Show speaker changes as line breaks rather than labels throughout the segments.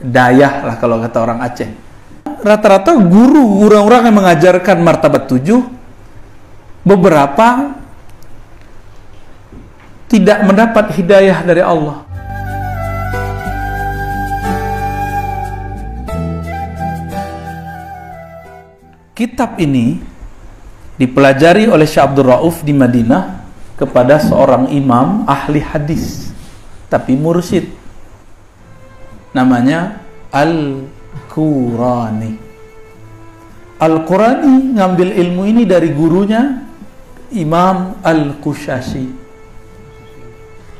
dayah lah kalau kata orang Aceh. Rata-rata guru orang-orang yang mengajarkan martabat 7, beberapa tidak mendapat hidayah dari Allah. Kitab ini dipelajari oleh Syekh Abdul Rauf di Madinah kepada seorang imam ahli hadis, tapi mursyid, namanya Al-Qurani. Al-Qurani ngambil ilmu ini dari gurunya Imam Al-Qushashi.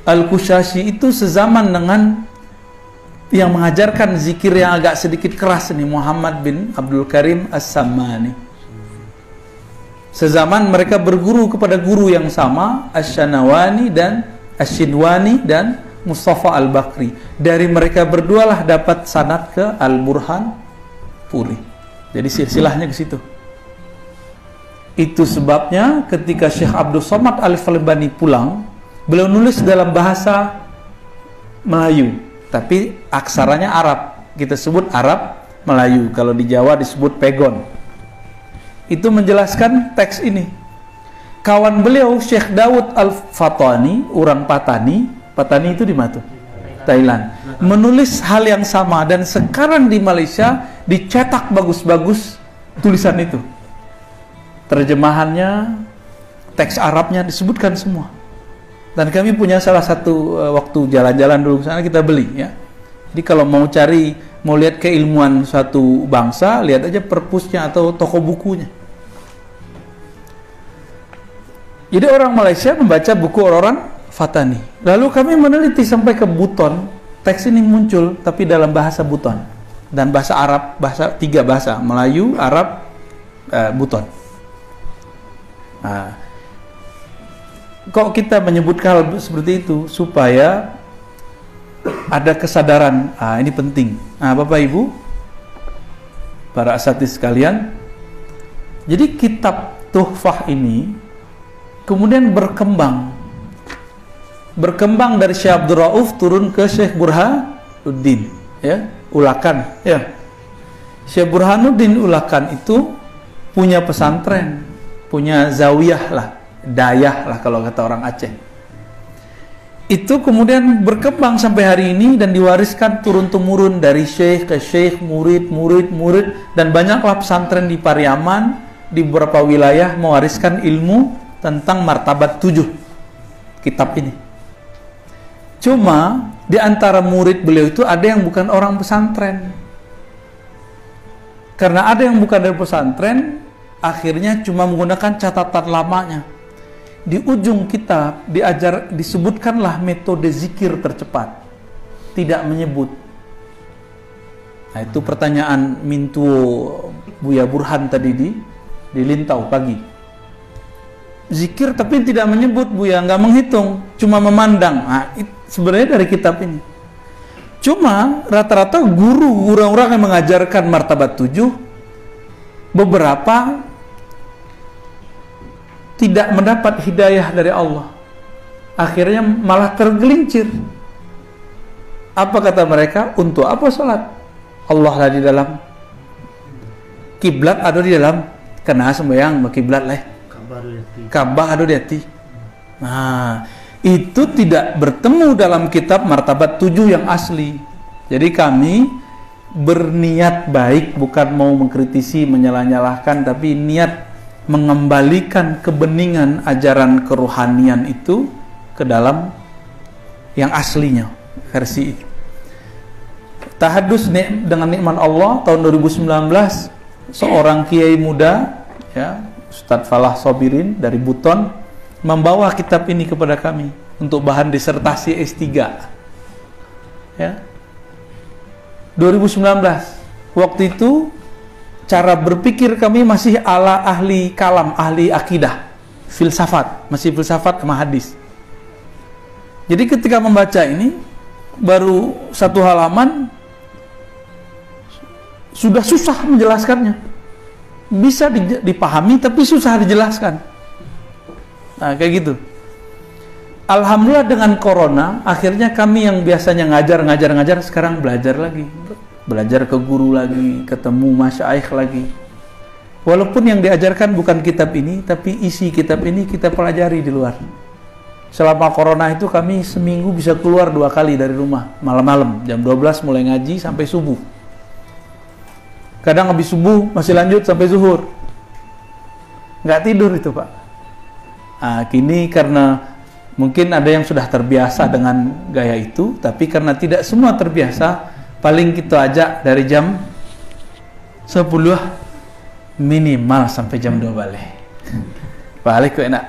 Al-Qushashi itu sezaman dengan yang mengajarkan zikir yang agak sedikit keras ini, Muhammad bin Abdul Karim As-Sammani. Sezaman mereka berguru kepada guru yang sama, Asy-Syanawani dan Asy-Syidwani dan Mustafa Al-Bakri. Dari mereka berdua lah dapat sanad ke Al-Burhan Puri. Jadi silsilahnya ke situ. Itu sebabnya ketika Syekh Abdul Somad Al-Falbani pulang, beliau nulis dalam bahasa Melayu, tapi aksaranya Arab. Kita sebut Arab Melayu. Kalau di Jawa disebut pegon. Itu menjelaskan teks ini. Kawan beliau Syekh Daud Al-Fatani, orang Patani itu di mana tuh? Thailand. Menulis hal yang sama, dan sekarang di Malaysia dicetak bagus-bagus tulisan itu. Terjemahannya, teks Arabnya disebutkan semua. Dan kami punya salah satu waktu jalan-jalan dulu ke sana, kita beli ya. Jadi kalau mau lihat keilmuan suatu bangsa, lihat aja perpusnya atau toko bukunya. Jadi orang Malaysia membaca buku orang Fatani. Lalu kami meneliti sampai ke Buton, teks ini muncul tapi dalam bahasa Buton dan bahasa Arab, tiga bahasa, Melayu, Arab, Buton. Nah, kok kita menyebutkan hal seperti itu supaya ada kesadaran, ini penting. Bapak Ibu, para asatidz sekalian, jadi kitab Tuhfah ini kemudian berkembang dari Syekh Abdul Rauf turun ke Syekh Burhanuddin, ya, Ulakan, ya. Syekh Burhanuddin Ulakan itu punya pesantren, punya zawiyah lah, dayah lah kalau kata orang Aceh. Itu kemudian berkembang sampai hari ini dan diwariskan turun-temurun dari syekh ke syekh, murid, dan banyaklah pesantren di Pariaman, di beberapa wilayah mewariskan ilmu tentang martabat 7 kitab ini. Cuma di antara murid beliau itu ada yang bukan orang pesantren. Karena ada yang bukan dari pesantren, akhirnya cuma menggunakan catatan lamanya. Di ujung kitab disebutkanlah metode zikir tercepat, tidak menyebut. Nah, itu pertanyaan Mintuo Buya Burhan tadi di Lintau pagi. Zikir tapi tidak menyebut, Buya, nggak menghitung, cuma memandang. Nah, sebenarnya dari kitab ini. Cuma rata-rata guru orang-orang yang mengajarkan martabat 7, beberapa tidak mendapat hidayah dari Allah. Akhirnya malah tergelincir. Apa kata mereka? Untuk apa sholat? Allah lah di dalam kiblat, ada di dalam kena sembahyang kiblat lah. Ka'bah ada di hati. Nah, itu tidak bertemu dalam kitab martabat 7 yang asli. Jadi kami berniat baik, bukan mau mengkritisi, menyalah-nyalahkan, tapi niat mengembalikan kebeningan ajaran kerohanian itu ke dalam yang aslinya, versi itu. Tahadus dengan nikmat Allah tahun 2019, seorang kiai muda, ya, Ustadz Falah Sobirin dari Buton, membawa kitab ini kepada kami untuk bahan disertasi S3. Ya. 2019. Waktu itu cara berpikir kami masih ala ahli kalam, ahli akidah, filsafat, masih filsafat sama hadis. Jadi ketika membaca ini, baru satu halaman sudah susah menjelaskannya. Bisa dipahami tapi susah dijelaskan. Nah, kayak gitu. Alhamdulillah dengan corona, akhirnya kami yang biasanya ngajar sekarang belajar lagi. Belajar ke guru lagi, ketemu masyaikh lagi. Walaupun yang diajarkan bukan kitab ini, tapi isi kitab ini kita pelajari di luar. Selama corona itu kami seminggu bisa keluar 2 kali dari rumah, malam-malam, jam 12 mulai ngaji sampai subuh. Kadang habis subuh masih lanjut sampai zuhur. Nggak tidur itu, Pak. Kini karena mungkin ada yang sudah terbiasa dengan gaya itu, tapi karena tidak semua terbiasa, paling kita ajak dari jam 10 minimal sampai jam 2 balik. Balik kok enak.